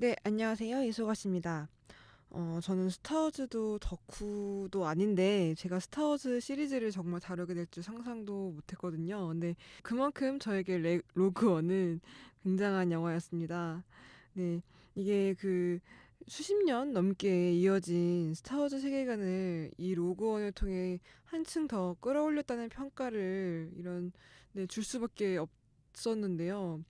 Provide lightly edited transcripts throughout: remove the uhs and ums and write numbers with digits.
네, 안녕하세요. 이소가씨입니다. 저는 스타워즈도 덕후도 아닌데, 제가 스타워즈 시리즈를 정말 다루게 될 줄 상상도 못했거든요. 근데 그만큼 저에게 로그원은 굉장한 영화였습니다. 네, 이게 수십 년 넘게 이어진 스타워즈 세계관을 이 로그원을 통해 한층 더 끌어올렸다는 평가를 줄 수밖에 없었는데요.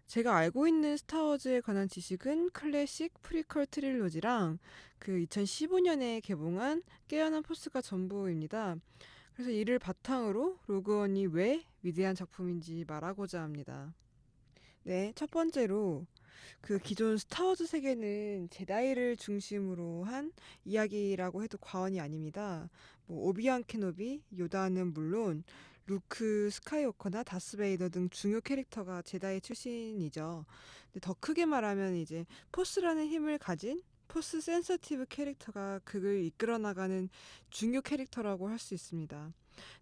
제가 알고 있는 스타워즈에 관한 지식은 클래식, 프리퀄 트릴로지랑 그 2015년에 개봉한 깨어난 포스가 전부입니다. 그래서 이를 바탕으로 로그원이 왜 위대한 작품인지 말하고자 합니다. 네, 첫 번째로 기존 스타워즈 세계는 제다이를 중심으로 한 이야기라고 해도 과언이 아닙니다. 뭐 오비안 케노비, 요다는 물론 루크 스카이워커나 다스베이더 등 중요 캐릭터가 제다이 출신이죠. 근데 더 크게 말하면 이제 포스라는 힘을 가진 포스 센서티브 캐릭터가 극을 이끌어 나가는 중요 캐릭터라고 할 수 있습니다.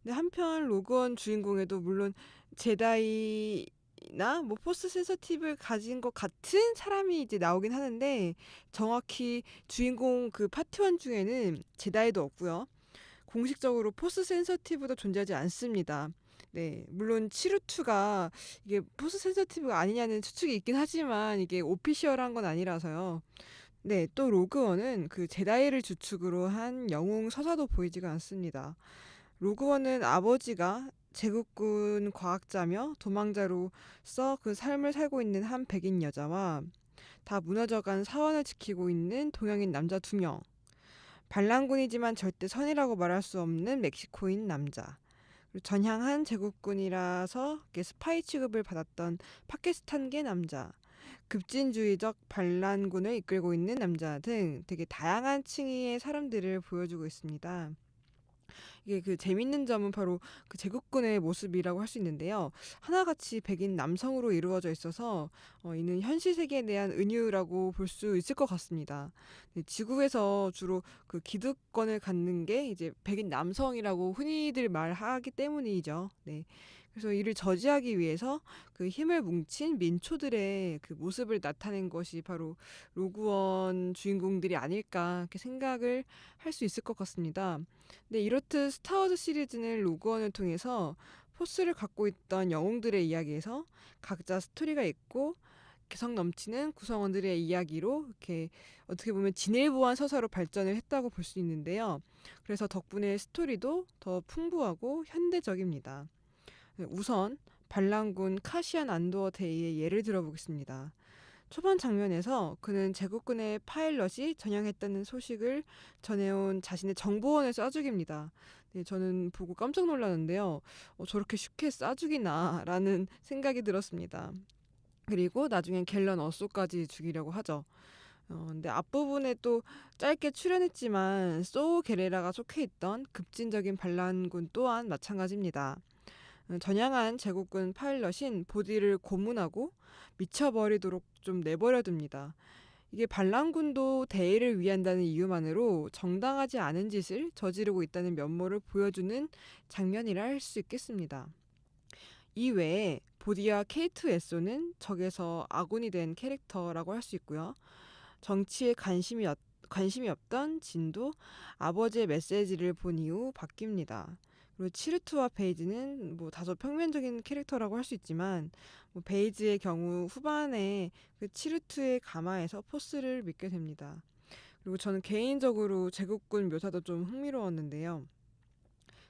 근데 한편 로그원 주인공에도 물론 제다이나 뭐 포스 센서티브를 가진 것 같은 사람이 이제 나오긴 하는데 정확히 주인공 그 파티원 중에는 제다이도 없고요. 공식적으로 포스 센서티브도 존재하지 않습니다. 네, 물론 치루투가 이게 포스 센서티브가 아니냐는 추측이 있긴 하지만 이게 오피셜한 건 아니라서요. 네, 또 로그원은 그 제다이를 주축으로 한 영웅 서사도 보이지가 않습니다. 로그원은 아버지가 제국군 과학자며 도망자로서 그 삶을 살고 있는 한 백인 여자와 다 무너져간 사원을 지키고 있는 동양인 남자 두 명, 반란군이지만 절대 선이라고 말할 수 없는 멕시코인 남자, 그리고 전향한 제국군이라서 스파이 취급을 받았던 파키스탄계 남자, 급진주의적 반란군을 이끌고 있는 남자 등 되게 다양한 층위의 사람들을 보여주고 있습니다. 이게 재밌는 점은 바로 그 제국군의 모습이라고 할 수 있는데요. 하나같이 백인 남성으로 이루어져 있어서 이는 현실 세계에 대한 은유라고 볼 수 있을 것 같습니다. 네, 지구에서 주로 그 기득권을 갖는 게 이제 백인 남성이라고 흔히들 말하기 때문이죠. 네. 그래서 이를 저지하기 위해서 그 힘을 뭉친 민초들의 그 모습을 나타낸 것이 바로 로구원 주인공들이 아닐까 이렇게 생각을 할 수 있을 것 같습니다. 네, 이렇듯 스타워즈 시리즈는 로그원을 통해서 포스를 갖고 있던 영웅들의 이야기에서 각자 스토리가 있고 개성 넘치는 구성원들의 이야기로 이렇게 어떻게 보면 진일보한 서사로 발전을 했다고 볼 수 있는데요. 그래서 덕분에 스토리도 더 풍부하고 현대적입니다. 네, 우선 반란군 카시안 안도어 데이의 예를 들어보겠습니다. 초반 장면에서 그는 제국군의 파일럿이 전향했다는 소식을 전해온 자신의 정보원을 쏴죽입니다. 네, 저는 보고 깜짝 놀랐는데요. 저렇게 쉽게 쏴죽이나 라는 생각이 들었습니다. 그리고 나중엔 갤런 어쏘까지 죽이려고 하죠. 근데 앞부분에 또 짧게 출연했지만 소우 게레라가 속해 있던 급진적인 반란군 또한 마찬가지입니다. 전향한 제국군 파일럿인 보디를 고문하고 미쳐버리도록 좀 내버려둡니다. 이게 반란군도 대의를 위한다는 이유만으로 정당하지 않은 짓을 저지르고 있다는 면모를 보여주는 장면이라 할 수 있겠습니다. 이외에 보디와 케이트 에소는 적에서 아군이 된 캐릭터라고 할 수 있고요. 정치에 관심이 없던 진도 아버지의 메시지를 본 이후 바뀝니다. 그리고 치르투와 베이지는 뭐 다소 평면적인 캐릭터라고 할 수 있지만 뭐 베이지의 경우 후반에 그 치르투의 가마에서 포스를 믿게 됩니다. 그리고 저는 개인적으로 제국군 묘사도 좀 흥미로웠는데요.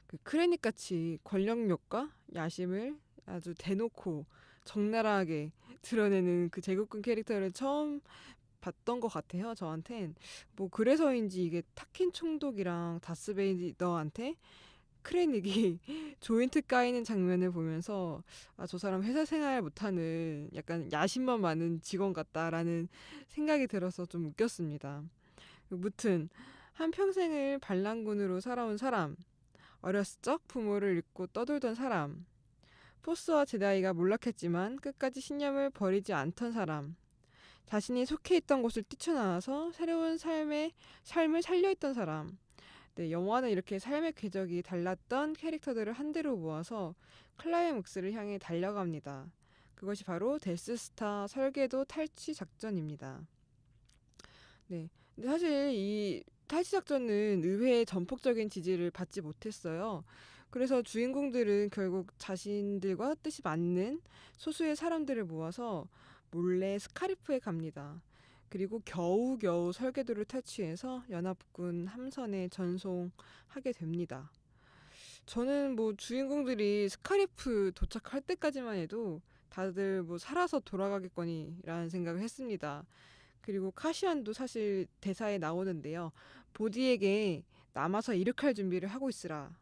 그 크레닉 같이 권력욕과 야심을 아주 대놓고 적나라하게 드러내는 그 제국군 캐릭터를 처음 봤던 것 같아요, 저한텐. 뭐 그래서인지 이게 타킨 총독이랑 다스베이더한테 크레닉이 조인트 까이는 장면을 보면서 아, 저 사람 회사 생활 못하는 약간 야심만 많은 직원 같다라는 생각이 들어서 좀 웃겼습니다. 무튼 한평생을 반란군으로 살아온 사람, 어렸을 적 부모를 잃고 떠돌던 사람, 포스와 제다이가 몰락했지만 끝까지 신념을 버리지 않던 사람, 자신이 속해 있던 곳을 뛰쳐나와서 새로운 삶을 살려했던 사람. 네, 영화는 이렇게 삶의 궤적이 달랐던 캐릭터들을 한데로 모아서 클라이맥스를 향해 달려갑니다. 그것이 바로 데스스타 설계도 탈취 작전입니다. 네. 근데 사실 이 탈취 작전은 의회의 전폭적인 지지를 받지 못했어요. 그래서 주인공들은 결국 자신들과 뜻이 맞는 소수의 사람들을 모아서 몰래 스카리프에 갑니다. 그리고 겨우겨우 설계도를 탈취해서 연합군 함선에 전송하게 됩니다. 저는 뭐 주인공들이 스카리프 도착할 때까지만 해도 다들 뭐 살아서 돌아가겠거니라는 생각을 했습니다. 그리고 카시안도 사실 대사에 나오는데요. 보디에게 남아서 이륙할 준비를 하고 있으라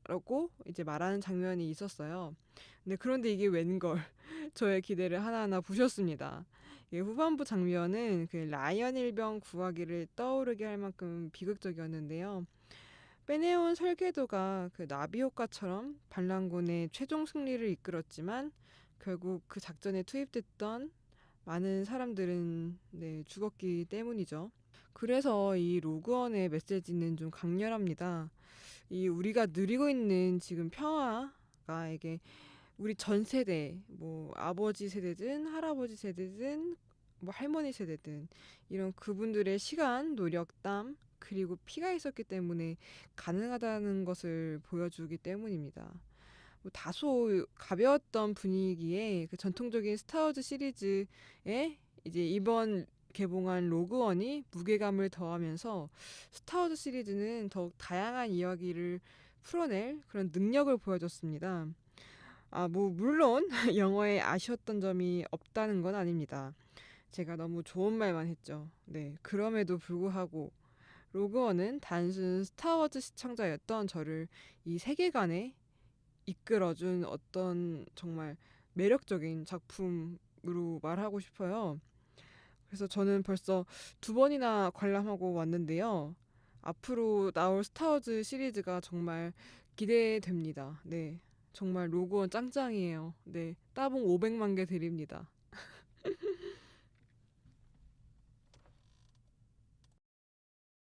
라고 이제 말하는 장면이 있었어요. 근데 그런데 이게 웬걸 저의 기대를 하나하나 부셨습니다. 이 후반부 장면은 그 라이언 일병 구하기를 떠오르게 할 만큼 비극적이었는데요. 빼내온 설계도가 그 나비 효과처럼 반란군의 최종 승리를 이끌었지만 결국 그 작전에 투입됐던 많은 사람들은 네, 죽었기 때문이죠. 그래서 이 로그원의 메시지는 좀 강렬합니다. 이 우리가 누리고 있는 지금 평화가 이게 우리 전 세대, 뭐 아버지 세대든 할아버지 세대든 뭐 할머니 세대든 이런 그분들의 시간, 노력, 땀 그리고 피가 있었기 때문에 가능하다는 것을 보여주기 때문입니다. 뭐 다소 가벼웠던 분위기에 그 전통적인 스타워즈 시리즈에 이제 이번 개봉한 로그원이 무게감을 더하면서 스타워즈 시리즈는 더욱 다양한 이야기를 풀어낼 그런 능력을 보여줬습니다. 아, 뭐 물론 영화에 아쉬웠던 점이 없다는 건 아닙니다. 제가 너무 좋은 말만 했죠. 네, 그럼에도 불구하고 로그원은 단순 스타워즈 시청자였던 저를 이 세계관에 이끌어준 어떤 정말 매력적인 작품으로 말하고 싶어요. 그래서 저는 벌써 두 번이나 관람하고 왔는데요. 앞으로 나올 스타워즈 시리즈가 정말 기대됩니다. 네. 정말 로그원 짱짱이에요. 네. 따봉 500만 개 드립니다.